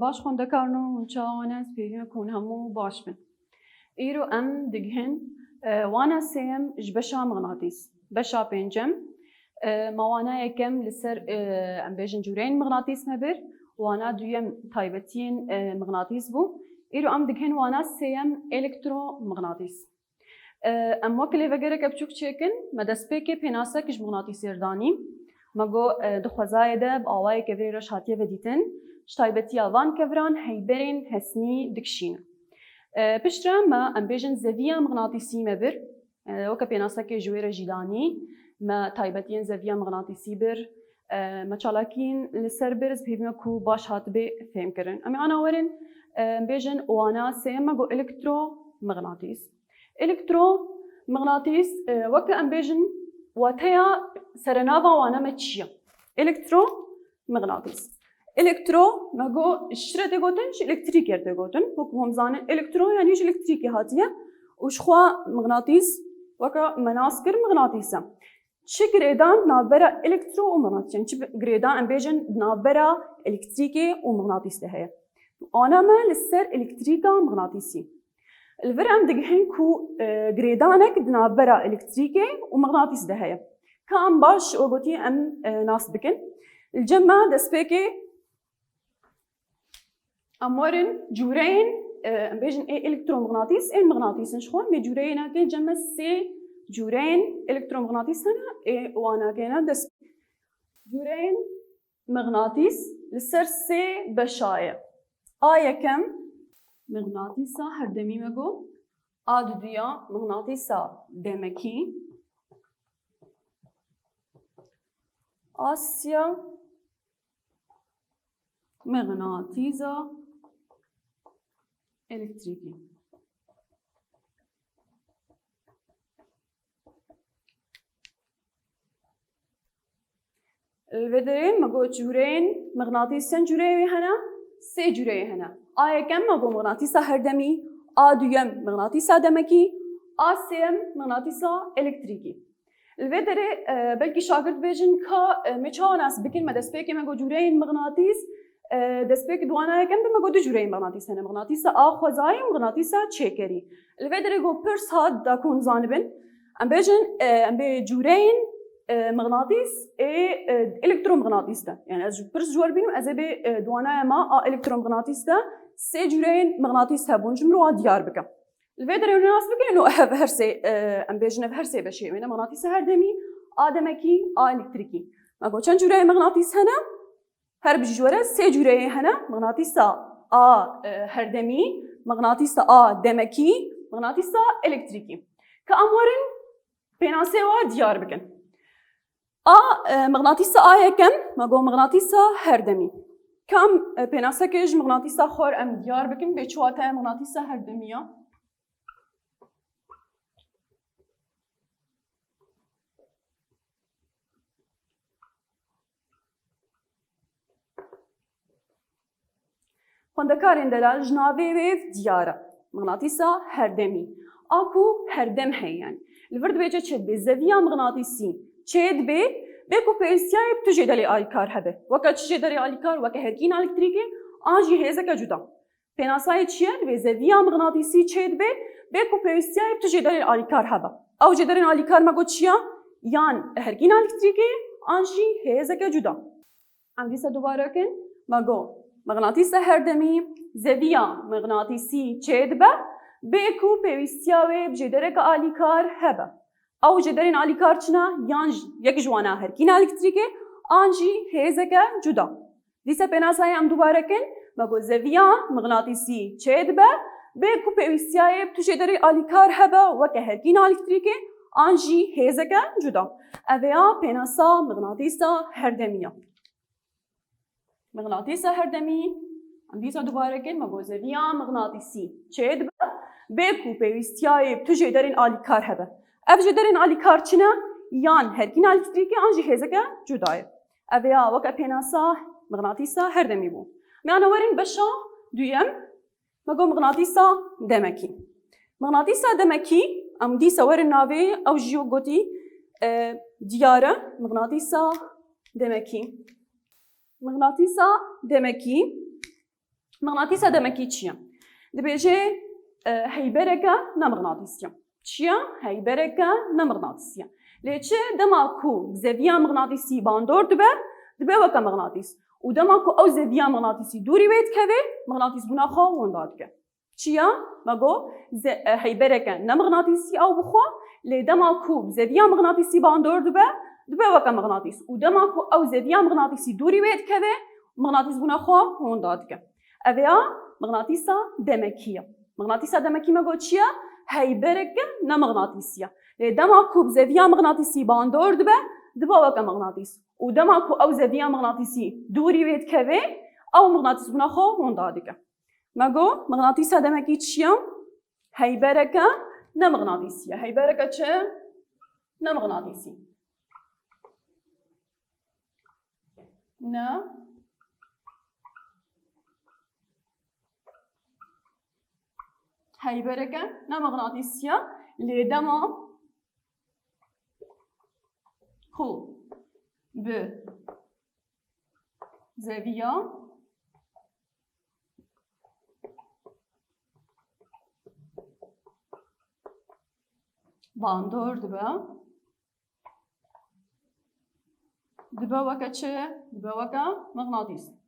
باش خوندەکارن و چاوانە سپێریمە کۆن هەموو باش بن. ئیرۆ ئەم دگهن وانە سێم ji beşa mıqnatîs. Beşa pêncem mawana yekem li ser em bêjin cûreyên mıqnatîs me bir, wana duyem taybetiyên mıqnatîs bû. Îro em dikin wana sêyem elektromıqnatîs. Em wek lêvegereke biçûk çêkin, me destpêkê pênasek ji mıqnatîsê danî. Me got di xwezayê de bi awayeke vê reş hatiye vedîtin, ji taybetiya van kevran heyberên hesnî dikişînin. Piştre me em bêjin zeviya mıqnatîsî me bir, weke pênasekê ji wê re jî danî, me taybetiyên zeviya mıqnatîsî bir, me çalakiyên li ser bir pêvîme ku baş hatibê fêm kirin. Em ê ana werin bêjin wana sêyem me got elektromıqnatîs. Elektromıqnatîs weke em bêjin wateya serenava wana me çi ye? Elektromıqnatîs. Elektro me got ji re tê gotin ji elektrîkê tê gotin. Wekû hûn zanin elektro yanî ji elektrîkê hatiye û ji xwe mıqnatîs weke me nas kir mıqnatîs e. Çi girêdan navbera elektro û mıqnatîs yani çi girêdan em bêjin navbera elektrîkê û mıqnatîs de heye. Ana me li ser elektrîka mıqnatîsî. Li vir em digihin ku girêdanek di navbera elektrîkê û mıqnatîs de heye. Ka em baş o gotiye em nas bikin. Li cem me destpêkê em werin cûreyên em bêjin ê elektromıqnatîs ên mıqnatîsên ji xwe mê cûreyênekê cem me sê cûreyên elektromıqnatîs hene ê wanekêne dest cûreyên mıqnatîs li ser sê beşa ye. A yekem mıqnatîsa herdemî me got, a duduya mıqnatîsa demekî, Asya mıqnatîsa elektrîkî. Ve derê me got cûreyên mıqnatîsên cûreyê wê hene, sê cûreyê hene. A yekem me got mıqnatîsa herdemî, a duyem mıqnatîsa demekî, a sêyem mıqnatîsa elektrîkî. Li vê derê belkî şagird bêjin ka me çawa nas bikin me destpêkê me got cûreyên mıqnatîs, destpêkê duwana yekem de me got du cûreyên mıqnatîs hene. Mıqnatîsa a xwezayî û mıqnatîsa çêkerî. Li vê derê got pir sad da ku hûn zanibin. Em bêjin em bê cûreyên mıqnatîs ê elektromıqnatîs de. Yani ez pir zor bînim ez ê bê duwanaya me a elektromıqnatîs de sê cûreyên mıqnatîs hebûn ji min wan diyar bikim. Li vê derê nas bikin û ev her sê em bêjin ev her sê beşê wê ne mıqnatîsa herdemî, a demekî, a elektrîkî. Me got çend cûreyên mıqnatîs hene? Her bijî ji were sê cûreyê hene. Mıqnatîsa a herdemî, mıqnatîsa a demekî, mıqnatîsa elektrîkî. Ka em werin pênasê wa diyar bikin. A mıqnatîsa a yekem me got mıqnatîsa herdemî. Kam pênasekê ji mıqnatîsa xwe em diyar bikin bê çi wate mıqnatîsa herdemî ya? Xwendekarên delal ji navê wê diyar e. Mıqnatîsa herdemî. A ku herdem heye yani. Li vir dibêje çê dibê zeviya mıqnatîsî çê dibê bê ku pêwîstiyayê bi tu jê derê alîkar hebe. Weke çi jê derê alîkar weke herkîna elektrîkê an jî hêzeke cuda. Pênasayê çi ye? Li vê zeviya mıqnatîsî çê dibê bê ku pêwîstiyayê bi tu jê derê alîkar hebe. Ew jê derên alîkar me got çi ye? Yan herkîna elektrîkê an jî hêzeke cuda. Em dîsa dubare bikin me got mıqnatîsa herdemî zeviya mıqnatîsî çê dibe bê ku pêwîstiya wê bi jê dereke alîkar hebe. Ew jê derên alîkar çina yan yek ji wana herkîna elektrîkê an jî hêzeke cuda. Dîsa pênasayê em dubare bikin me got zeviya mıqnatîsî çê dibe bê ku pêwîstiyayê bi tu jê derê alîkar hebe weke herkîna elektrîkê an jî hêzeke cuda. Ev ê ya pênasa mıqnatîsa herdemî ye. Mıqnatîsa herdemî em dîsa dubare bikin me got zeviya mıqnatîsî çê dibe bê ku pêwîstiyayê bi tu jê derên alîkar hebe. Ev jê derên alîkar çine yan herkîna elektrîkê an jî hêzeke cuda ye. Ev ê ya weke pênasa mıqnatîsa herdemî bû. Me ana werin beşa duyem me got mıqnatîsa demekî. Mıqnatîsa demekî em dîsa werin navê ew jî gotî diyar e. Mıqnatîsa demekî. Mıqnatîsa demekî مغناطيسة دمكي تشيا دبيجي هيبركة نمغناطيسية تشيا هيبركة نمغناطيسية ليتشي دماكو زاوية مغناطيسي باندور دبي وكا مغناطيس ودماكو أو زاوية مغناطيسي دوري بيت كذا مغناطيس بناخو وندادك تشيا ماغو هيبركة نمغناطيسي أو بخو لدماكو زاوية مغناطيسي باندور دبي وكا مغناطيس ودماكو أو زاوية مغناطيسي دوري بيت كذا مغناطيس بناخو وندادك أبيا مغناطيسة دمكية مغناطيسة دمكي ماغو تشيا هيبركة نمغناطيسية لدماكو زاوية مغناطيسي باندور دبي وكا مغناطيس ودماكو أو زاوية مغناطيسي دوري بيت كذا أو مغناطيس بناخو وندادك ماغو مغناطيسة دمكي تشيا هيبركة نمغناطيسية هيبركة تشيا نمغناطيسي هيبركة نمغناطيسية لدما خو ب زاوية باندور دبا وكا تشي دبا وكا مغناطيس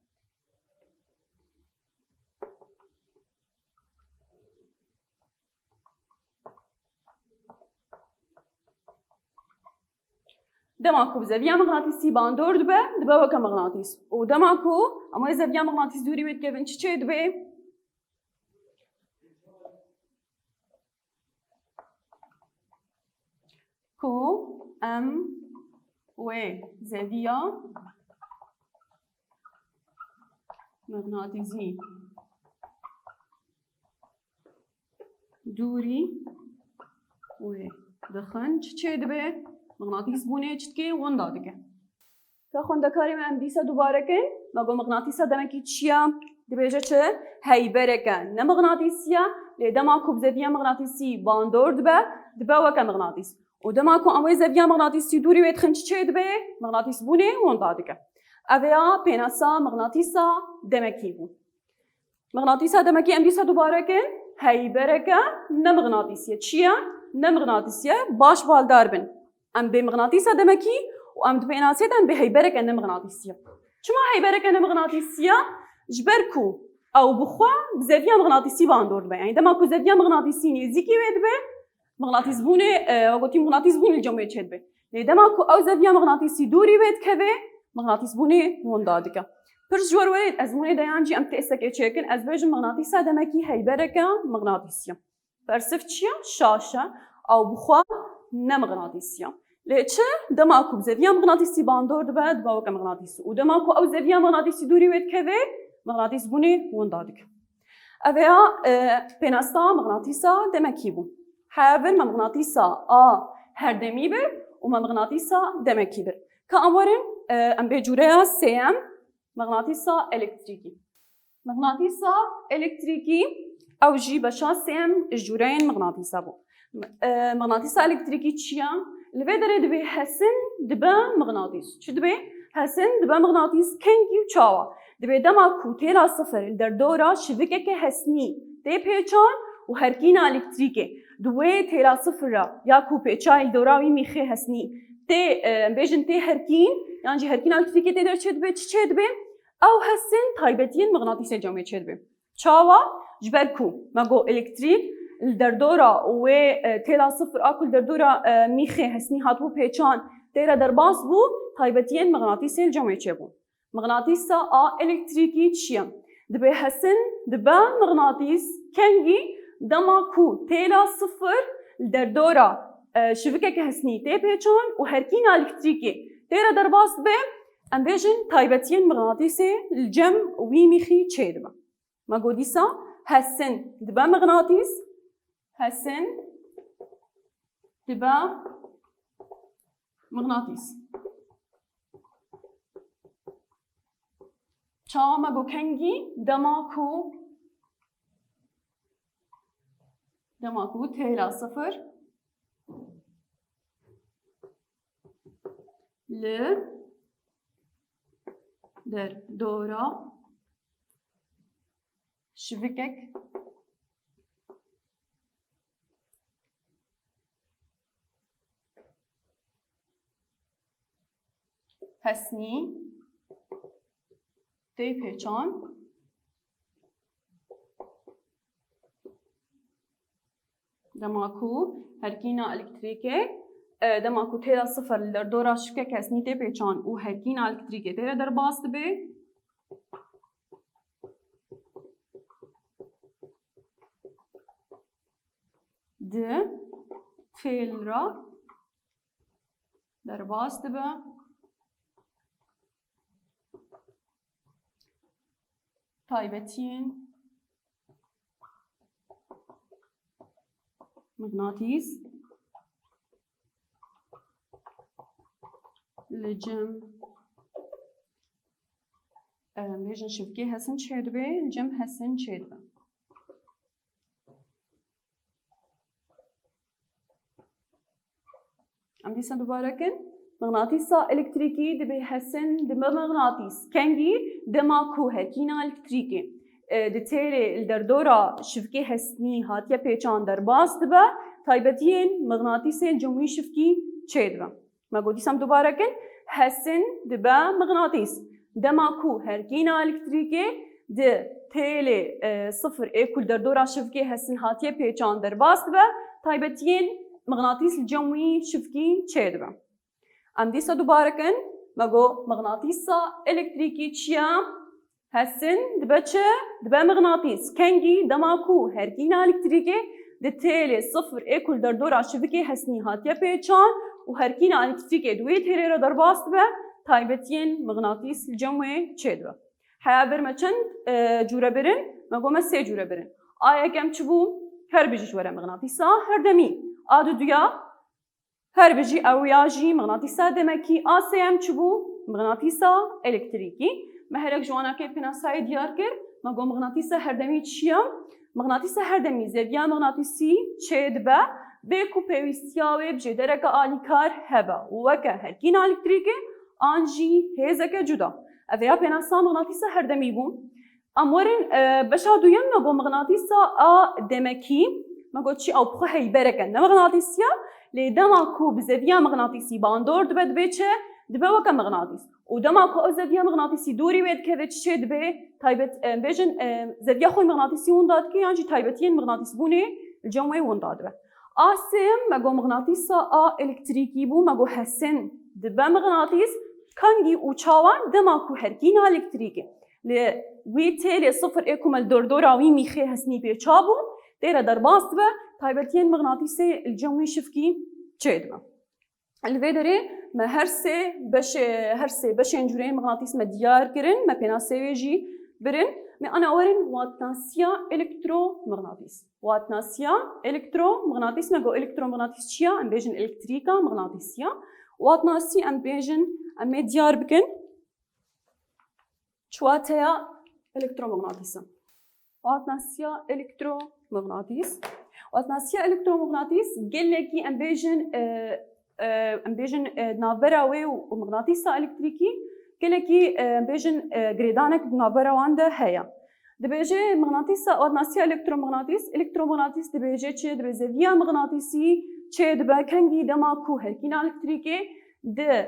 دماكو زاوية مغناطيسي باندور دبا وكا مغناطيس ودماكو اما زاوية مغناطيس دوري بيت كيفن تشي دبي كو ام و زاوية مغناطيسي دوري و دخن تشي دبي مغناطيس بونه چتكي وندادك تاخون دكاري من ديسا دوباره كن ماغو مغناطيسة دمكي تشيا دبيجه چه هيبركة نمغناطيسية لدماكو بزاوية مغناطيسي باندور دبا وكا مغناطيس ودماكو اموي زاوية مغناطيسي دوري ويتخن چه دبي مغناطيس بونه وندادك اويا بيناسا مغناطيسة دمكي بو مغناطيسة دمكي ام ديسا دوباره كن هيبركة نمغناطيسية تشيا نمغناطيسية باش بالدار بن ام بمغناطيسة دمكي وام بيناسيت ام بهيبركة نمغناطيسية شما هيبركة نمغناطيسية جبركو او بخوا بزاوية مغناطيسي باندور دبي يعني دماكو زاوية مغناطيسي نزيكي دبي مغناطيس بونه وقتي مغناطيس بونه الجمعية تشد بي لدماكو او زاوية مغناطيسي دوري بيت كذا مغناطيس بونه وندادك برش جوار وليد ازمونه ديانجي ام تأسك اتشيكن از بيجن مغناطيسة دمكي هيبركة مغناطيسية برسفتشيا شاشة او بخوا نمغناطيسية ليش دماكو بزاوية مغناطيسي باندور دبا وكا مغناطيسي ودماكو او زاوية مغناطيسي دوري بيت كذا مغناطيس بونه وندادك اويا بيناستا مغناطيسة دمكي بو حاول مغناطيسة هردمي بر وما مغناطيسة دمكي بر كأمرن ام بجوريا سيم مغناطيسة الكتريكي مغناطيسة الكتريكي او جي بشا سيم الجورين مغناطيسة بو مغناطيسة الكتريكي تشيا لبدر دبي حسن دبا مغناطيس شو دبي حسن دبا مغناطيس كنكي وشاوا دبي دماكو تيلا صفر الدردورة شبكة حسني تي بيچان وهركينا الكتريكي دوي تيلا صفر ياكو بيچاي الدوراوي ميخي حسني تي بيجن تي هركين يعني هركينا الكتريكي تقدر تشد بي او حسن تايبتين مغناطيسة جامعة تشد بي شاوا جبركو ماغو الكتريك الدردورة و تيلا صفر اكل دردورة ميخي حسني هاتو بيچان تيرا درباس بو تايبتين مغناطيسة الجامعة تشبو مغناطيسة الكتريكي تشيا دبي حسن دبا مغناطيس كنجي دماكو تيلا صفر الدردورة شبكة حسني تي بيچان وهركينا الكتريكي تيرا درباس بي ام بيجن تايبتين مغناطيسة الجم ويميخي تشيدما ما قوديسا حسن دبا مغناطيس حسن دبا مغناطيس شاما گو کنگی دماکو تیلا صفر ل در دورا شبكك هسنی تی پیچان دماکو هرکینا الکتریکه دماکو تیرا صفر در دورا شبکک هسنی تی پیچان و هرکینا الکتریکه تیرا در باست به ده تیل را در باست به تایبەتین مغناطیس لجم بيجن شبكي هسن شدبه الجم هسن شدبه ام ديسن دوباره كن مغناطيسا الكتريكي دبي هسن دبا مغناطيس كنجي دماكو هكينا الكتريكي دتيري الدردورا شبكي هسني هاتيا بيچان در باس دبا تايبتين مغناطيسي جموي شبكي چيدبا ما قديسم دوباره كن هسن دبا مغناطيس دماكو هركينا الكتريكي د تيلي صفر ايكول دردورا شبكي هسن هاتيا بيچان در باس دبا تايبتين مغناطيس الجموي شبكي چيدبا ام ديسا دوباره كن مگو مغناطيسا الكتريكي چيا هسن دبا چه دبا مغناطيس كنجي دماكو هركينا الكتريكي دتيلي صفر ايكول در دورا شبكي هسني هاتيا بيچان و هركينا الكتريكي دوي تيريرا در باست به تايبتين مغناطيس الجموي چيدبا حيا برما چند جوره برن مگو ما سه جوره برن آیا كم چبو هر بيجي جوره مغناطيسا هر دمي آدو دويا هر بيجي اوياجي مغناطيسا دمكي آسيم چبو مغناطيسا الكتريكي مهرك جوانا كيف كنا ساي ديار كر مگو مغناطيسا هردمي چيا مغناطيسا هردمي زيويا مغناطيسي چدبا بيكو پيوستياوي بجي دركا آليكار هبا وكا هركين الكتريكي آنجي هيزكا جدا اويا بيناسا مغناطيسا هردمي بون امورن بشا دوين مگو مغناطيسا دمكي مگو چي او بخو هيبركن مغناطيسيا لدماكو بزاوية مغناطيسي باندور دبا دبي چه دبا وكا مغناطيس ودماكو او زاوية مغناطيسي دوري ويد كذا چه دبي تايبت بيجن زاوية خوي مغناطيسي ونداد كي يعني تايبتين مغناطيس بوني الجموي ونداد به آسم مگو مغناطيسا الكتريكي بو مگو حسن دبا مغناطيس كانجي وچاوان دماكو هركينا الكتريكي لوي تيلي صفر ايكو مال دردورا وي ميخي هسني بي چابو تيرا در باست به تايبتين مغناطيسي الجموي شفكي چيدما الفيدري ما هرسي بشين جورين مغناطيس ما ديار كرن ما بينا سيجي برن ما انا اورن واتناسيا الكترومغناطيس واتناسيا الكترومغناطيس ما جو الكترومغناطيس چيا ام بيجن الكتريكا مغناطيسيا واتناسي ام بيجن ام ديار بكن چواتيا الكترومغناطيسا واتناسيا الكترومغناطيس واتناسيا الكترومغناطيس قال لك ام بيجن نافراوي ومغناطيسا الكتريكي قال لك ام بيجن غريدانك نافراوانده هيا دبيجي مغناطيسا واتناسيا الكترومغناطيس دبيجي چه دبيزيا مغناطيسي چه دبا كانجي دماكو هلكينا الكتريكي د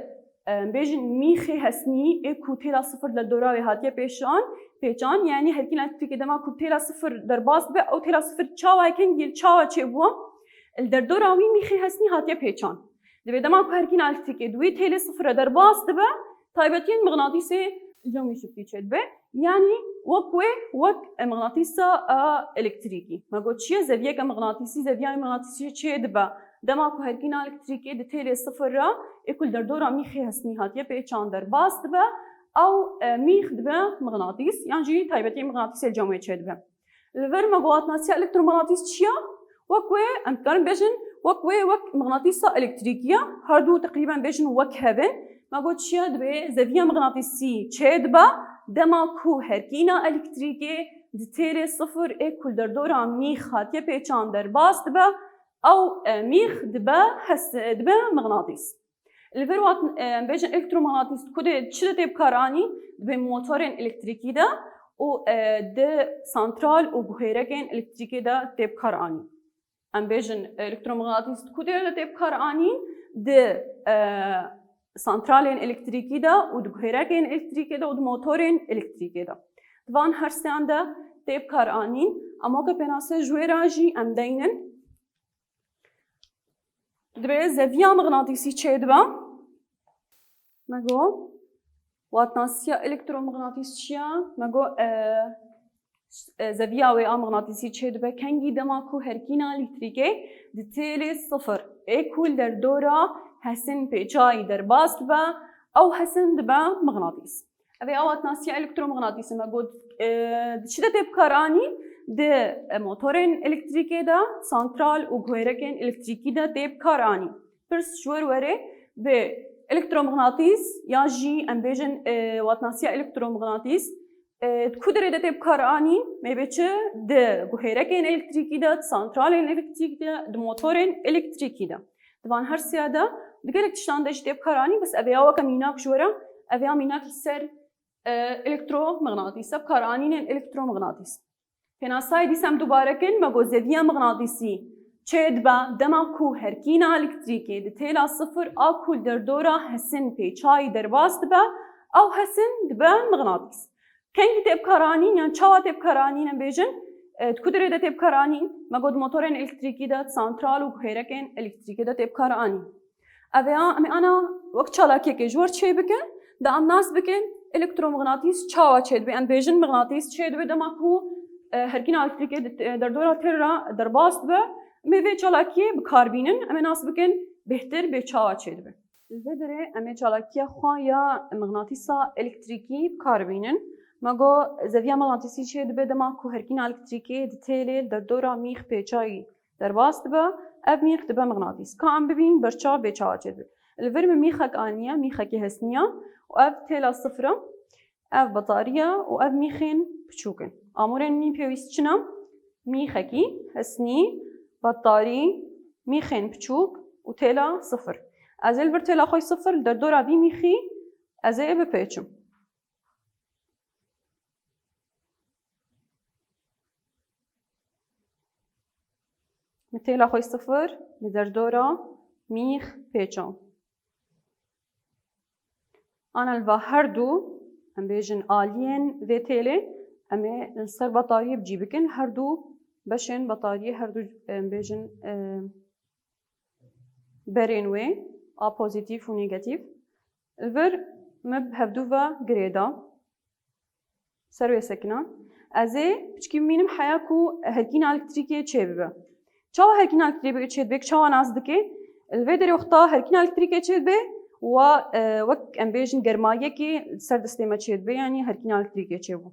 بيجن ميخي هسني اكو تيلا صفر للدوراوي هاتيه بيشان يعني هلكينا الكتريكي دماكو تيلا صفر در باس به او تيلا صفر چاوا كانجي چاوا چه بو الدردوراوي ميخي هسني هاتيه بيشان دبي دماكو هلكينا الكتريكي دوي تيلا صفر در باس به تايبتين مغناطيسي الجموي شفتي چدبه يعني وك مغناطيسا الكتريكي ما قلتش زاويه كمغناطيسي زاويه مغناطيسي چدبه دماكو هركينا الكتريكي دتيلي صفر را اكل دردورا ميخي هسني هاتيه بيچان در باس دبه او ميخ دبه مغناطيس يعني جي تايبتين مغناطيسي الجموي چدبه الفر ما قواتناسيا الكترومغناطيس چيا وكوي امكان بيجن وك مغناطيسا الكتريكيه هادو تقريبا بيجن وك هبن ما قلتش دبي زاويه مغناطيسي چدبه دماكو هركينا الكتريكي دتيلي صفر اكل دردورا ميخ هاتيه بيچان در باس دبه او ميخ دبا مغناطيس الفروات بيجن الكترومغناطيس كده تشد تبكاراني دبي موتورين الكتريكي ده و ده سانترال و بحیرکن الکتریکی ده تیب کار آنی. ام بیشن الکترومغناطیس کدیه ده تیب کار آنی ده سانترالین الکتریکی ده و ده بحیرکن الکتریکی ده و ده موتورین الکتریکی ده. دوان هر سیان ده تیب کار آنی. اما که پناسه جویراجی ام دینن. دبی زاویه مغناطیسی چه دبا؟ مگو واتناسیا الکترومغناطیس چیا؟ مگو زاویه و مغناطیسی چه دبا؟ کنگی دماغو هرکینا الکتریکی دتیلی صفر. ایکول در دورا حسن پیچای در باست با او حسن دبا مغناطیس. اوی واتناسیا الکترومغناطیس مگو چه تیب کارانی؟ ده موتورین الکتریکی ده سانترال و گویرکین الکتریکی ده تیب کارانی. پس شور وره به الکترومغناطیس یا جی ام بیشن واتناسیا الکترومغناطیس کدره ده تیب کارانی میبچه ده گویرکین الکتریکی ده سانترالین الکتریکی ده موتورین الکتریکی ده. دوان هر سیاده دیگر اکتشان داشت تیب کارانی بس اویا و کمیناک شوره اویا میناک سر الکترومغناطیس کارانین الکترومغناطیس. پناسای دیسم دوباره کن مگو زاویه مغناطیسی چه دبا دماغو هرکینا الکتریکی دتیلا صفر آکول در دورا حسن پیچای در باست با او حسن دبا مغناطیس. کنگی تیب کارانین یعنی چاوا تیب کارانین بیجن کدره ده تیب کارانین مگو موتورین الکتریکی ده سانترال و گویرکین الکتریکی ده تیب کارانی. اویا انا وقت چالاکی که جور چه بکن ده ام ناس بکن الکترومغناطیس چاوا چه دبی ام بیجن مغناطیس چه دبی دماغو هرکینا الکتریکی در دورا ترا در باست با میوه چالاکی بکاربینن اما ناس بکن بهتر به چاوا چه دبی. البته اما چالاکی خواه یا مغناطیسا الکتریکی بکاربینن مگو زاویه مغناطیسی چه دبی دماغو هرکینا الکتریکی دتیلی در دورا میخ پیچایی در باست با اب میخ دبی مغناطیس که ام ببین برچا به چاوا چه دبی. الورم میخک آنیا میخکی هسنیا و اب تیلا صفرا اب بطاريه و اب میخین بچوکن. آمورن مين بيويست چنام ميخكي هسني بطاري ميخين بچوك و تيلا صفر. ازل بر تيلا خوي صفر در دورا بي ميخي ازل بپیچم. تيلا خوي صفر در دورا ميخ پیچم. انا الوا هر دو هم بيجن آلين في تيلي اما نصير بطارية بجيبكن هر دو بشن بطارية هر دو بيجن برينوي ا بوزيتيف و نيجاتيف الفر مب هفدوفا جريدا سروي سكنا ازي بچكي مينم حياكو هركينا الكتريكي تشيبه چاو هركينا الكتريكي تشيبك چاو نازدكي الفيدر وقتا هركينا الكتريكي تشيبه و وك ام بيجن گرمايه كي سر دستيما تشيبه يعني هركينا الكتريكي تشيبو.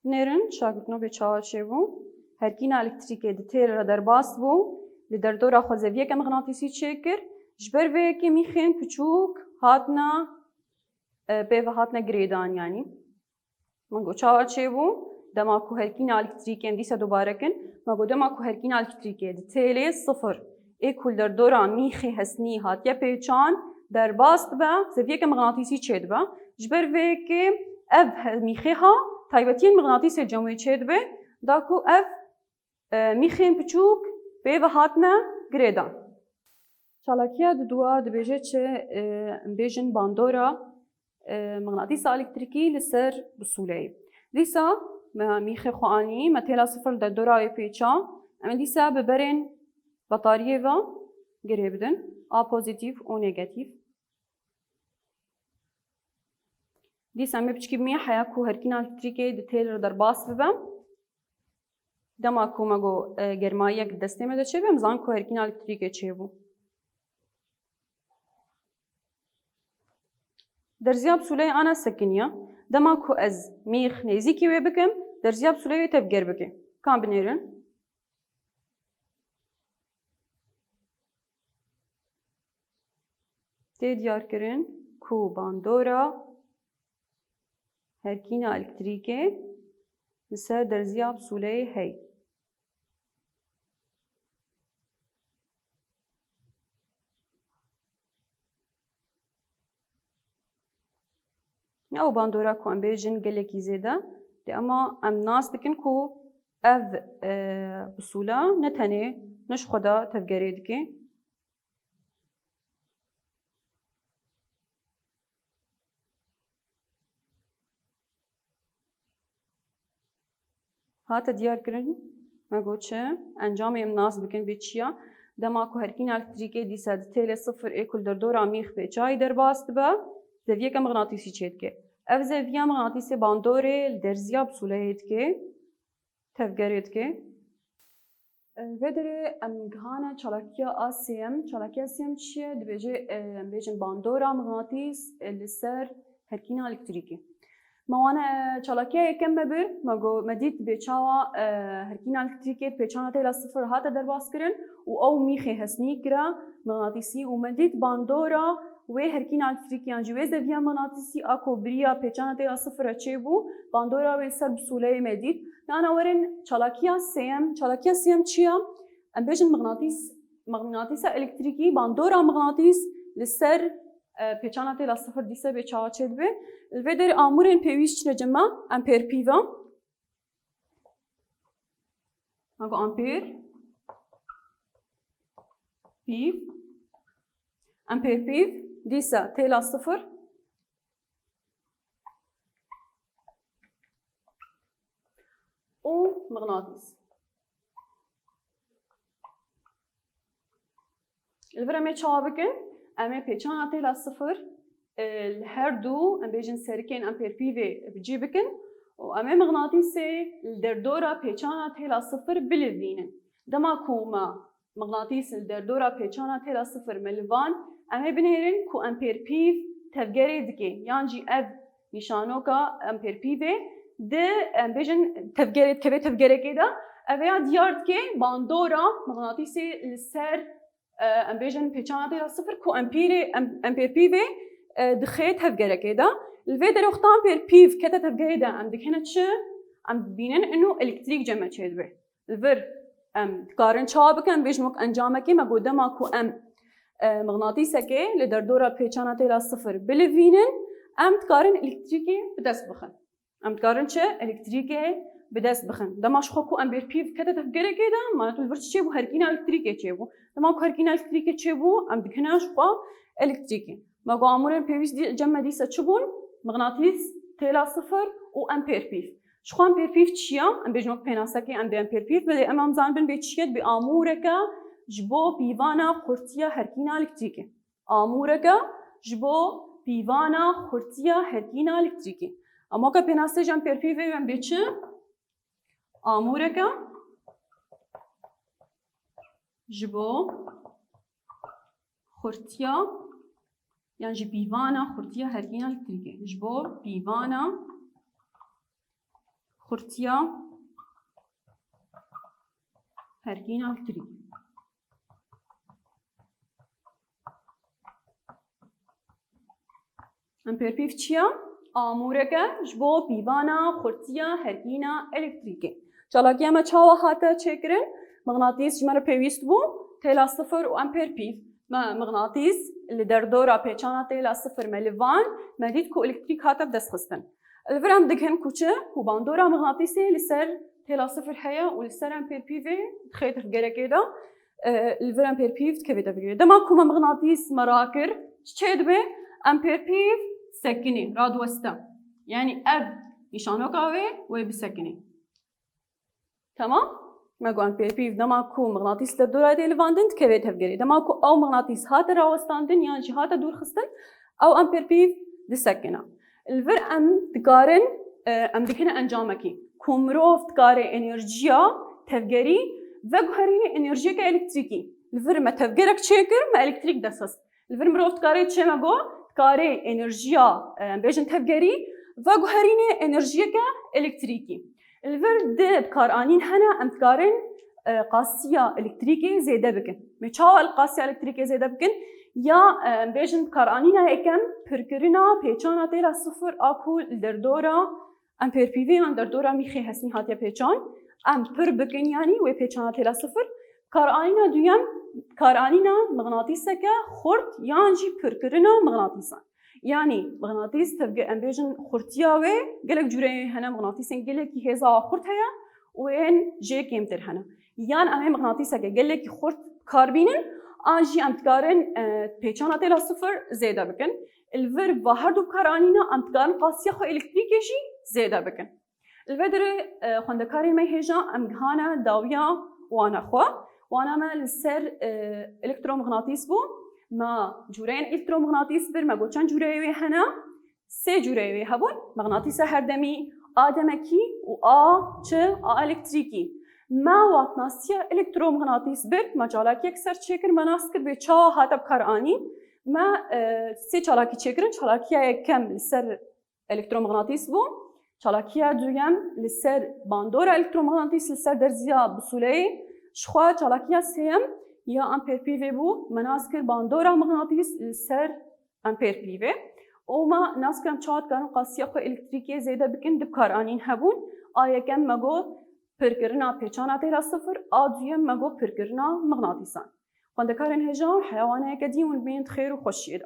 نرن شاگردنو به چاوا چهبو هرکینا الکتریکی دتیل را در باس بو لدر دورا خوزویه که مغناطیسی چکر جبر وی که میخین پچوک هاتنا به و هاتنا گریدان یعنی منگو چاوا چهبو دماغو هرکینا الکتریکی دیسا دوباره کن منگو دماغو هرکینا الکتریکی دتیلی صفر ایکول در دورا میخی هسنی هاتیا پیچان در باست با زویه که مغناطیسی چید با جبر وی که اب میخی ها تایبەتیان مغناطیس جمعی چه دبه داکو اف میخین پچوک به و هاتنه گریدان. چالاکیه دوا دبیجه چه بیجن باندورا مغناطیس الکتریکی لسر بسوله. دیسا میخ خوانی متلا صفر در دورای پیچا اما دیسا ببرن بطاریه و گریبدن آ پوزیتیف و نگاتیف. دیسا می بچکی می حیاکو هرکینا الکتریکی دتیل در باس ببم دما کو مگو گرمایی یک دسته مده چه بیم زان کو هرکینا الکتریکی چه بو در زیاب سوله آنا سکنیا دما کو از میخ نیزی کی وی بکم در زیاب سوله تبگر بکم کام بنیرن تی دیار کرن کو باندورا هرکینا الکتریکی مثل در زیاب سوله هی او باندورا کو ام بیجن گلکی زیده دی اما ام ناس دکن کو اف بسولا نتنه نش خدا تفگری دکی هات دیار کرن ما گوشه انجام ام ناس بکن بیچیا دما کو هرکین الکتریکی دیسا تیل صفر ایکل در دورا میخ به چای در باست با زاویه که مغناطیسی چید که اف زاویه مغناطیسی باندوره در زیاب سولهید که تفگرید که ودره ام گهانه چالاکیا آسیم چیه دبیجن باندورا مغناطیس لسر هرکین الکتریکی موانا چالاکیا یکم ببر مدید بیچاوا هرکین الکتریکی پیچانه تیلا صفر هاته در باس کرن و او میخی هسنی کرا مغناطیسی و مدید باندورا و هرکین الکتریکی انجی و زاویه مغناطیسی اکو بریا پیچانه تیلا صفر چه بو باندورا و سر بسوله مدید نانا ورن چالاکیا سیم چیا ام بیجن مغناطیس الکتریکی باندورا مغناطیس لسر پیچانه تیلا صفر دیسه به چاوا چید به الودر آمورن پیویش چنه جمع امپیر پیوا اگو امپیر پیو دیسه تیلا صفر و مغناطیس الورمه چاوا بکن اما پیچانه تیلا صفر هر دو ام بیجن سرکین امپیر پیوی بجی بکن و اما مغناطیسی در دورا پیچانه تیلا صفر بلوینن دما کوما مغناطیس در دورا پیچانه تیلا صفر ملوان اما بنهرن کو امپیر پیو تفگری دکی یعنی اف نشانو کا امپیر پیوی ده ام بیجن تفگری که ده اویا دیارد که باندورا مغناطیسی لسر ام بیجن پیچانه تیلا صفر کو امپیر پیوی دخيت هفجرة كده الفيدر اختار بير كده هفجرة ده عم دكينة شو عم بينن إنه إلكتريك جمع شيء ده الفير تقارن شابك أم بيجمك أنجامك ما قدامك وأم مغناطيسك لدردورة بيشانة إلى صفر بالفينن أم تقارن إلكتريكي بدس بخن أم تقارن شو إلكتريكي بدس بخن ده ماش خوكو أم بير كده هفجرة كده ما تقولش شيء وهركينا إلكتريكي شيء ده ما هركينا إلكتريكي شيء أم دكينة شو إلكتريكي ما قامورن بيويس جمع ديسة تشبون مغناطيس تيلا صفر و امبير بيف شخو امبير بيف تشيا ام بيجموك بيناسكي ام بي امبير بيف بدي امام زان بن بيتشيد باموركا جبو بيوانا خورتيا هركينا الكتريكي اموركا جبو بيوانا خورتيا هركينا الكتريكي اموكا بيناسج امبير بيف ام بيتش اموركا جبو خورتيا يعني جي بيوانا خورتيا هركينا الكتريكي جبو بيوانا خورتيا هركينا الكتريكي امبير بيف تشيا اموركا جبو بيوانا خورتيا هركينا الكتريكي چالاكيا ما چاوا هاتا چكرن مغناطيس جمال بيويست بو تيلا صفر و امبير بيف ما مغناطيس اللي در دورا پیچانه تیلا صفر ملوان مدید کو الکتریک هاتا بدست خستن الفرام دکهم کوچه و باندورا مغناطیسی لسر تیلا صفر حیا و لسر امپیر پیوی خیتر گره کده الفرام امپیر پیو تکوی تفکر دما کوما مغناطیس مراکر چه دبه امپیر پیو سکنی راد وستا یعنی اب نشانو کاوی و بسکنی تمام ما قو امپیر پیو دما کو مغناطیس در دورا دی لواندن تکوی تفکری دما کو او مغناطیس هات راوستاندن یعنی هات دور خستن او امپیر پیو دسکنه الفر ام تقارن ام دكنا انجامكي كومروف تقارن انرجيا تفجري وجهرين انرجيا كالكتريكي الفر ما تفجرك تشيكر ما الكتريك دسس الفر مروف تقارن تشي ما جو تقارن انرجيا بيجن تفجري وجهرين انرجيا كالكتريكي الفر ده تقارنين هنا ام تقارن قاسيه الكتريكي زياده بكن مشاو القاسيه الكتريكي زياده بكن یا بیشتر کارانینا اکم پرکرنا پیچان تیرا صفر آکول در دورا ام پرپیوی من در دورا میخی هستی هاتی پیچان ام پر بکن یعنی و پیچان تیرا صفر کارانینا دویم کارانینا مغناطیسه که خورد یعنی پرکرنا مغناطیسان يعني مغناطيس تبقى أمبيجن خرطياوي قالك جوري هنا مغناطيسين قالك هذا خرط هيا وين جي كيمتر هنا يعني أنا مغناطيسك قالك خرط كاربينن آجي أمتقارن بيشانات إلى صفر زيادة بكن الفيرب وهردو كارانينا أمتقارن قاسية خو إلكتريكيشي زيادة بكن الفدر خندكاري ما هيجا أمجهانا داوية وانا خوا وانا ما للسر إلكترومغناطيس بو ما جورين إلكترومغناطيس بر ما قوتشان جوريوي هنا سي جوريوي هبون مغناطيس هردمي آدمكي و إلكتريكي ما واتناسيا إلكترومغناطيس بر ما جالاكي أكثر تشكر مناسكر بيشا هاتب كاراني ما سي جالاكي تشكرن جالاكي كم للسر إلكترومغناطيس بو چالاکیه دویم لسر باندور الکترومغناطیس لسر درزیا بسوله شخوا چالاکیه سیم یا امپیر پیوی بو مناسکر باندور مغناطیس لسر امپیر پیوی و ما ناسکرم چاد کارن قاسیه خو الکتریکی زیده بکن دبکار آنین هبون آیا کم مگو پرکرنا پیچانات ایلا صفر آدویم مگو پرکرنا مغناطیسان خواندکارن هجا حیوانه کدیون بین خیر و خوشیده